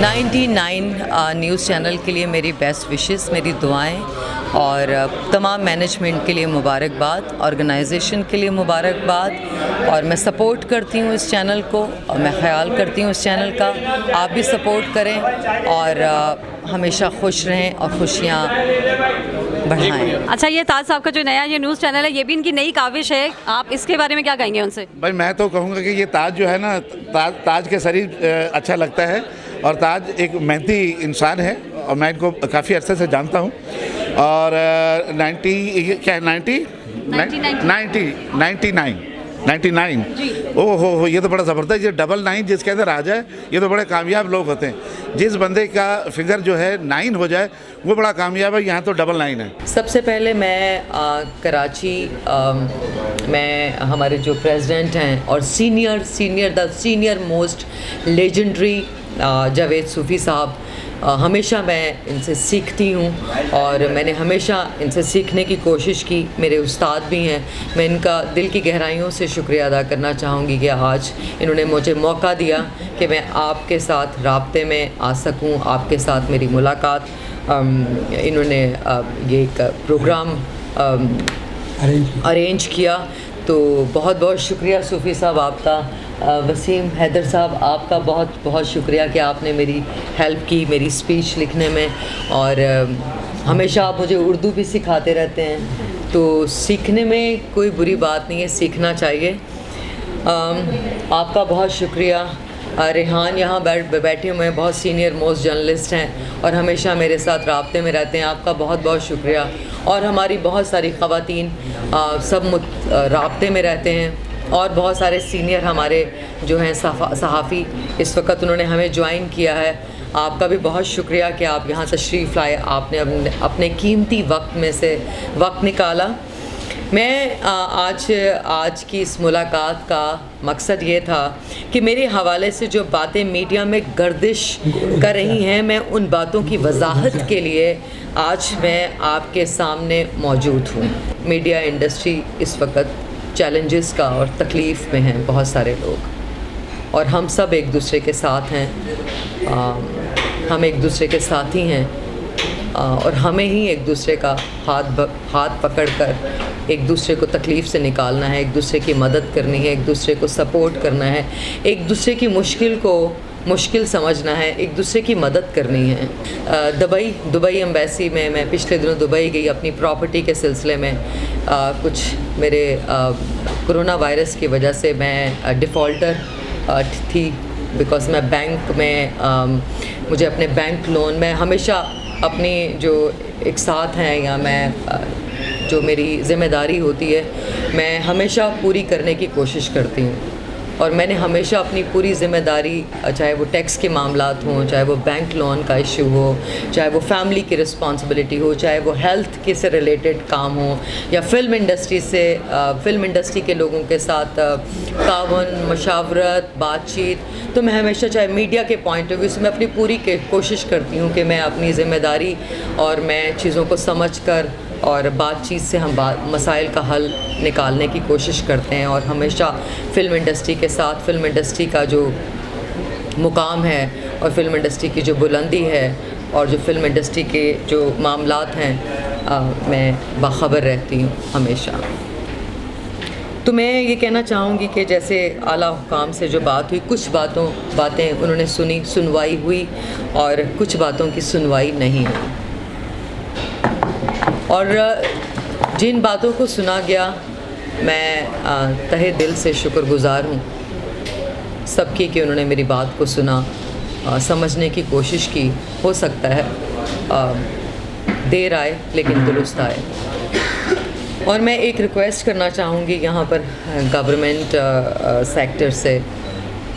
99 news channel के लिए मेरी बेस्ट विशेस, मेरी दुआएं और तमाम मैनेजमेंट के लिए मुबारकबाद, ऑर्गेनाइजेशन के लिए मुबारकबाद। और मैं सपोर्ट करती हूँ इस चैनल को और मैं ख्याल करती हूँ इस चैनल का। आप भी सपोर्ट करें और हमेशा खुश रहें और खुशियाँ बढ़ाएं। अच्छा, ये ताज साहब का जो नया ये न्यूज़ चैनल है, ये भी इनकी नई काविश है, आप इसके बारे में क्या कहेंगे उनसे? भाई मैं तो कहूँगा कि ये ताज जो है ना, ताज के शरीर अच्छा लगता है और ताज एक मेहनती इंसान है और मैं इनको काफ़ी अर्से से जानता हूँ। और 99 ओह हो, ये तो बड़ा ज़बरदस्त। ये 99 जिसके अंदर आ जाए, ये तो बड़े कामयाब लोग होते हैं। जिस बंदे का फिगर जो है 9 हो जाए वो बड़ा कामयाब है। यहाँ तो 99 है। सबसे पहले मैं कराची में हमारे जो प्रेसिडेंट हैं और सीनियर मोस्ट लेजेंडरी जावेद सूफ़ी साहब, हमेशा मैं इनसे सीखती हूँ और मैंने हमेशा इनसे सीखने की कोशिश की। मेरे उस्ताद भी हैं। मैं इनका दिल की गहराइयों से शुक्रिया अदा करना चाहूँगी कि आज इन्होंने मुझे मौका दिया कि मैं आपके साथ राब्ते में आ सकूँ, आपके साथ मेरी मुलाकात। इन्होंने ये एक प्रोग्राम अरेंज किया, तो बहुत बहुत शुक्रिया सूफ़ी साहब आपका। वसीम हैदर साहब, आपका बहुत बहुत शुक्रिया कि आपने मेरी हेल्प की मेरी स्पीच लिखने में। और हमेशा आप मुझे उर्दू भी सिखाते रहते हैं, तो सीखने में कोई बुरी बात नहीं है, सीखना चाहिए। आपका बहुत शुक्रिया। रेहान यहाँ बैठे हुए हैं, बहुत सीनियर मोस्ट जर्नलिस्ट हैं और हमेशा मेरे साथ राब्ते में रहते हैं। आपका बहुत बहुत शुक्रिया। और हमारी बहुत सारी ख़वातीन सब राब्ते में रहते हैं और बहुत सारे सीनियर हमारे जो हैं सहाफ़ी इस वक्त उन्होंने हमें ज्वाइन किया है। आपका भी बहुत शुक्रिया कि आप यहाँ तशरीफ़ लाए, आपने अपने कीमती वक्त में से वक्त निकाला। मैं आज की इस मुलाकात का मकसद ये था कि मेरे हवाले से जो बातें मीडिया में गर्दिश कर रही हैं, मैं उन बातों की वजाहत के लिए आज मैं आपके सामने मौजूद हूँ। मीडिया इंडस्ट्री इस वक्त चैलेंजेस का और तकलीफ़ में हैं बहुत सारे लोग, और हम सब एक दूसरे के साथ हैं। हम एक दूसरे के साथी हैं और हमें ही एक दूसरे का हाथ पकड़कर एक दूसरे को तकलीफ़ से निकालना है, एक दूसरे की मदद करनी है, एक दूसरे को सपोर्ट करना है, एक दूसरे की मुश्किल को मुश्किल समझना है, एक दूसरे की मदद करनी है। दुबई एम्बेसी में मैं पिछले दिनों दुबई गई अपनी प्रॉपर्टी के सिलसिले में। कुछ मेरे कोरोना वायरस की वजह से मैं डिफ़ॉल्टर थी, बिकॉज़ मैं बैंक में मुझे अपने बैंक लोन में हमेशा अपनी जो एक साथ हैं या मैं जो मेरी ज़िम्मेदारी होती है मैं हमेशा पूरी करने की कोशिश करती हूँ। और मैंने हमेशा अपनी पूरी ज़िम्मेदारी, चाहे वो टैक्स के मामलात हों, चाहे वो बैंक लोन का इशू हो, चाहे वो फैमिली की रिस्पॉन्सिबिलिटी हो, चाहे वो हेल्थ के से रिलेटेड काम हो, या फ़िल्म इंडस्ट्री के लोगों के साथ ताउन, मशावरत, बातचीत, तो मैं हमेशा चाहे मीडिया के पॉइंट ऑफ व्यू से मैं अपनी पूरी कोशिश करती हूँ कि मैं अपनी ज़िम्मेदारी और मैं चीज़ों को समझ कर और बातचीत से हम मसाइल का हल निकालने की कोशिश करते हैं। और हमेशा फ़िल्म इंडस्ट्री के साथ, फ़िल्म इंडस्ट्री का जो मुकाम है और फ़िल्म इंडस्ट्री की जो बुलंदी है और जो फ़िल्म इंडस्ट्री के जो मामलात हैं, मैं बाखबर रहती हूँ हमेशा। तो मैं ये कहना चाहूँगी कि जैसे आला हुकाम से जो बात हुई, कुछ बातें उन्होंने सुनवाई हुई और कुछ बातों की सुनवाई नहीं हुई। और जिन बातों को सुना गया, मैं तहे दिल से शुक्रगुज़ार हूँ सबकी कि उन्होंने मेरी बात को सुना, समझने की कोशिश की। हो सकता है देर आए लेकिन दुरुस्त आए। और मैं एक रिक्वेस्ट करना चाहूँगी यहाँ पर गवर्नमेंट सेक्टर से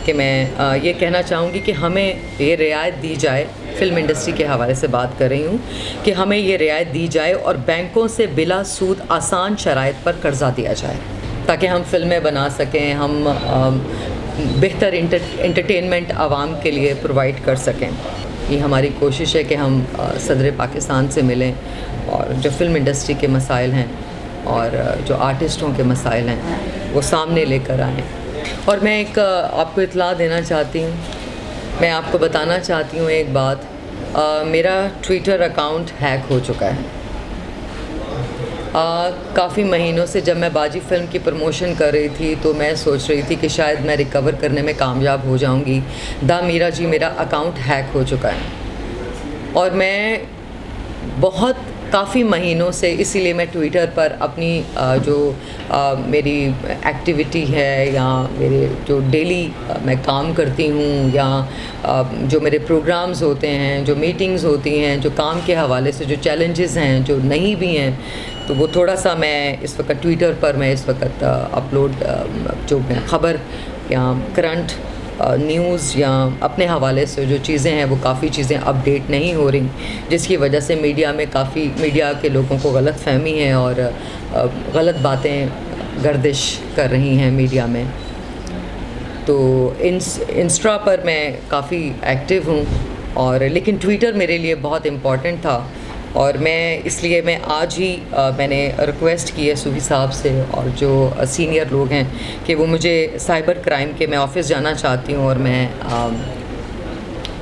कि मैं ये कहना चाहूँगी कि हमें ये रियायत दी जाए, फ़िल्म इंडस्ट्री के हवाले से बात कर रही हूँ, कि हमें ये रियायत दी जाए और बैंकों से बिला सूद आसान शराइत पर कर्ज़ा दिया जाए ताकि हम फ़िल्में बना सकें, हम बेहतर इंटरटेनमेंट आवाम के लिए प्रोवाइड कर सकें। ये हमारी कोशिश है कि हम सदर पाकिस्तान से मिलें और जो फ़िल्म इंडस्ट्री के मसाइल हैं और जो आर्टिस्टों के मसाइल हैं वो सामने लेकर आएँ। और मैं एक आपको इत्तला देना चाहती हूँ मैं आपको बताना चाहती हूँ एक बात, मेरा ट्विटर अकाउंट हैक हो चुका है। काफ़ी महीनों से जब मैं बाजी फ़िल्म की प्रमोशन कर रही थी तो मैं सोच रही थी कि शायद मैं रिकवर करने में कामयाब हो जाऊंगी। दा मीरा जी, मेरा अकाउंट हैक हो चुका है और मैं काफ़ी महीनों से, इसीलिए मैं ट्विटर पर अपनी मेरी एक्टिविटी है या मेरे जो डेली मैं काम करती हूँ या जो मेरे प्रोग्राम्स होते हैं, जो मीटिंग्स होती हैं, जो काम के हवाले से जो चैलेंजेस हैं, जो नहीं भी हैं, तो वो थोड़ा सा मैं इस वक्त ट्विटर पर मैं इस वक्त अपलोड जो मैं ख़बर या करंट न्यूज़ या अपने हवाले से जो चीज़ें हैं वो काफ़ी चीज़ें अपडेट नहीं हो रही, जिसकी वजह से मीडिया के लोगों को गलत फहमी है और गलत बातें गर्दिश कर रही हैं मीडिया में। तो इंस्टा पर मैं काफ़ी एक्टिव हूँ और लेकिन ट्विटर मेरे लिए बहुत इम्पॉर्टेंट था और इसलिए मैं आज ही मैंने रिक्वेस्ट की है सूही साहब से और जो सीनियर लोग हैं कि वो मुझे साइबर क्राइम के, मैं ऑफ़िस जाना चाहती हूँ और मैं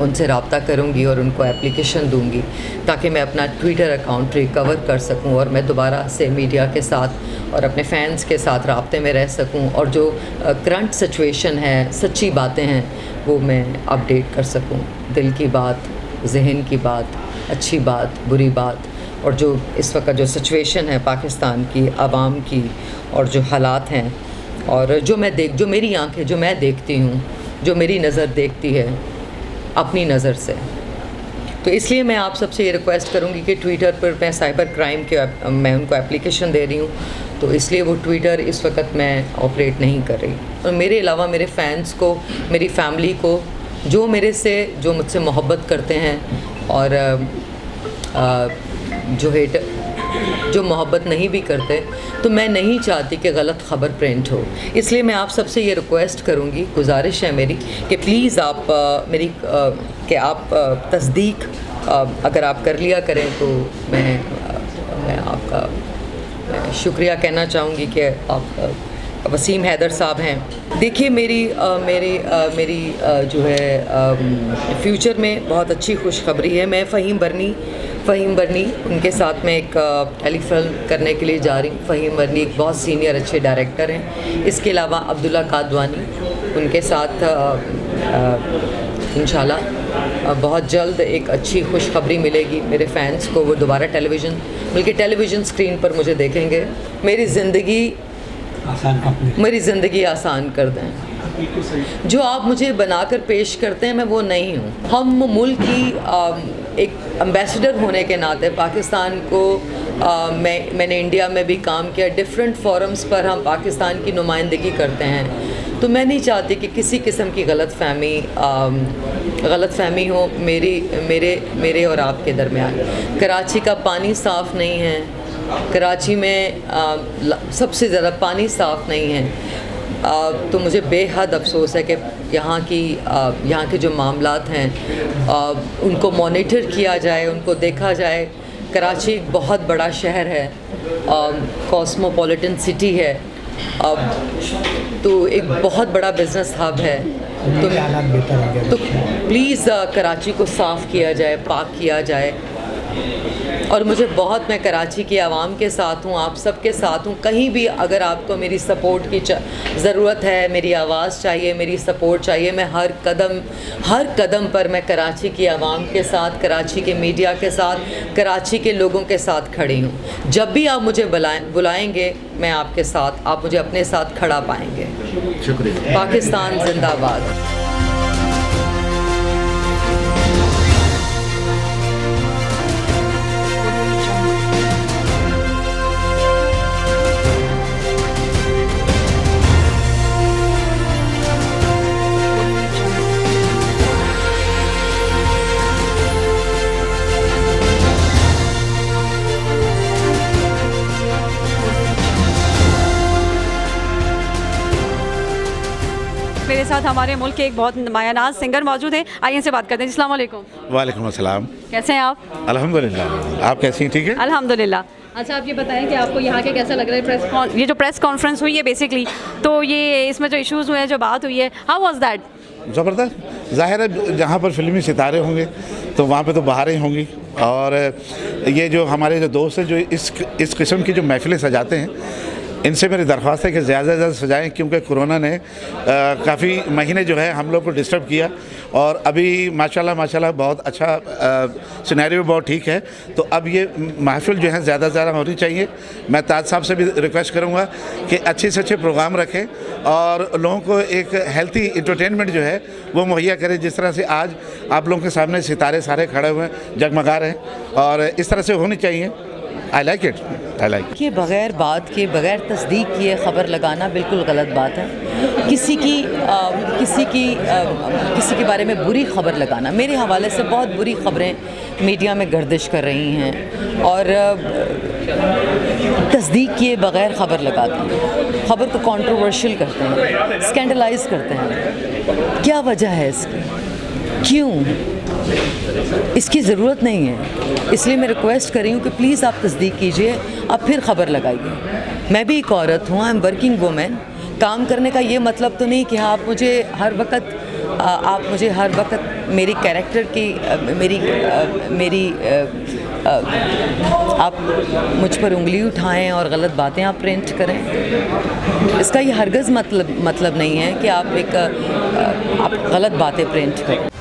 उनसे रब्ता करूँगी और उनको एप्लीकेशन दूँगी ताकि मैं अपना ट्विटर अकाउंट रिकवर कर सकूँ और मैं दोबारा से मीडिया के साथ और अपने फैंस के साथ रब्ते में रह सकूँ और जो करंट सिचुएशन है, सच्ची बातें हैं, वो मैं अपडेट कर सकूँ। दिल की बात, जहन की बात, अच्छी बात, बुरी बात और जो इस वक्त जो सिचुएशन है पाकिस्तान की आवाम की और जो हालात हैं और जो मेरी आंखें, जो मैं देखती हूँ, जो मेरी नज़र देखती है अपनी नज़र से। तो इसलिए मैं आप सबसे ये रिक्वेस्ट करूँगी कि ट्विटर पर मैं साइबर क्राइम के मैं उनको एप्लीकेशन दे रही हूँ, तो इसलिए वो ट्विटर इस वक्त मैं ऑपरेट नहीं कर रही। और मेरे अलावा मेरे फैंस को, मेरी फैमिली को, जो मुझसे मोहब्बत करते हैं और जो मोहब्बत नहीं भी करते, तो मैं नहीं चाहती कि गलत ख़बर प्रिंट हो। इसलिए मैं आप सबसे ये रिक्वेस्ट करूँगी, गुजारिश है मेरी कि प्लीज़ आप तस्दीक अगर आप कर लिया करें तो मैं आपका शुक्रिया कहना चाहूँगी कि आप वसीम हैदर साहब हैं। देखिए मेरी जो है फ्यूचर में बहुत अच्छी खुशखबरी है। मैं फ़हीम बरनी उनके साथ में एक टेलीफिल्म करने के लिए जा रही हूँ। फ़हीम बरनी एक बहुत सीनियर अच्छे डायरेक्टर हैं। इसके अलावा अब्दुल्ला कादवानी, उनके साथ इंशाल्लाह बहुत जल्द एक अच्छी खुशखबरी मिलेगी मेरे फैंस को। वो दोबारा टेलीविज़न स्क्रीन पर मुझे देखेंगे। मेरी ज़िंदगी आसान कर दें। जो आप मुझे बनाकर पेश करते हैं मैं वो नहीं हूँ। हम मुल्क की एक एम्बेसडर होने के नाते पाकिस्तान को मैंने इंडिया में भी काम किया, डिफरेंट फोरम्स पर हम पाकिस्तान की नुमाइंदगी करते हैं। तो मैं नहीं चाहती कि किसी किस्म की गलतफहमी हो मेरे और आपके दरमियान। कराची का पानी साफ़ नहीं है, कराची में सबसे ज़्यादा पानी साफ़ नहीं है। तो मुझे बेहद अफसोस है कि यहाँ के जो मामलात हैं उनको मॉनिटर किया जाए, उनको देखा जाए। कराची एक बहुत बड़ा शहर है, कॉस्मोपॉलिटन सिटी है, तो एक बहुत बड़ा बिज़नेस हब है। तो प्लीज़ कराची को साफ़ किया जाए, पाक किया जाए। और मैं कराची की आवाम के साथ हूँ, आप सब के साथ हूँ। कहीं भी अगर आपको मेरी सपोर्ट की ज़रूरत है, मेरी आवाज़ चाहिए, मेरी सपोर्ट चाहिए, मैं हर कदम पर मैं कराची की आवाम के साथ, कराची के मीडिया के साथ, कराची के लोगों के साथ खड़ी हूँ। जब भी आप मुझे बुलाएंगे मैं आपके साथ, आप मुझे अपने साथ खड़ा पाएंगे। शुक्रिया। पाकिस्तान जिंदाबाद। मेरे साथ हमारे मुल्क के एक बहुत मायानाज सिंगर मौजूद हैं। आइए इनसे बात करते हैं। अस्सलाम वालेकुम। वालेकुम अस्सलाम। कैसे हैं आप? अल्हम्दुलिल्लाह। आप कैसी हैं? ठीक है, अल्हम्दुलिल्लाह। अच्छा, आप ये बताएं कि आपको यहाँ के कैसा लग रहा है ये जो प्रेस कॉन्फ्रेंस हुई है बेसिकली, तो ये इसमें जो इश्यूज़ हुए हैं, जो बात हुई है, हाउ वाज दैट? ज़बरदस्त। ज़ाहिर है जहाँ पर फिल्मी सितारे होंगे तो वहाँ पे तो बहारें होंगी, और ये जो हमारे जो दोस्त हैं जो इस किस्म की जो महफ़िलें सजाते हैं, इनसे मेरी दरख्वास्त है कि ज़्यादा से ज़्यादा सजाएं, क्योंकि कोरोना ने काफ़ी महीने जो है हम लोग को डिस्टर्ब किया, और अभी माशाल्लाह बहुत अच्छा सिनेरियो बहुत ठीक है। तो अब ये महफ़िल जो है ज़्यादा से ज़्यादा होनी चाहिए। मैं ताज साहब से भी रिक्वेस्ट करूँगा कि अच्छे से अच्छे प्रोग्राम रखें और लोगों को एक हेल्थी इंटरटेनमेंट जो है वो मुहैया करें। जिस तरह से आज आप लोगों के सामने सितारे सारे खड़े हुए हैं, जगमगा रहे हैं, और इस तरह से होनी चाहिए। I like it. कि बग़ैर बात के, बग़ैर तस्दीक किए ख़बर लगाना बिल्कुल गलत बात है। किसी के बारे में बुरी ख़बर लगाना, मेरे हवाले से बहुत बुरी ख़बरें मीडिया में गर्दिश कर रही हैं और तस्दीक किए बग़ैर ख़बर लगाते हैं, ख़बर को कंट्रोवर्शियल करते हैं, स्कैंडलाइज करते हैं। क्या वजह है इसकी? क्यों? इसकी ज़रूरत नहीं है। इसलिए मैं रिक्वेस्ट कर रही हूँ कि प्लीज़ आप तस्दीक कीजिए, अब फिर ख़बर लगाइए। मैं भी एक औरत हूँ, आई एम वर्किंग वूमेन। काम करने का ये मतलब तो नहीं कि आप मुझे हर वक्त मेरी कैरेक्टर की आप मुझ पर उंगली उठाएं और गलत बातें आप प्रिंट करें। इसका ये हरगिज़ मतलब नहीं है कि आप गलत बातें प्रिंट करें।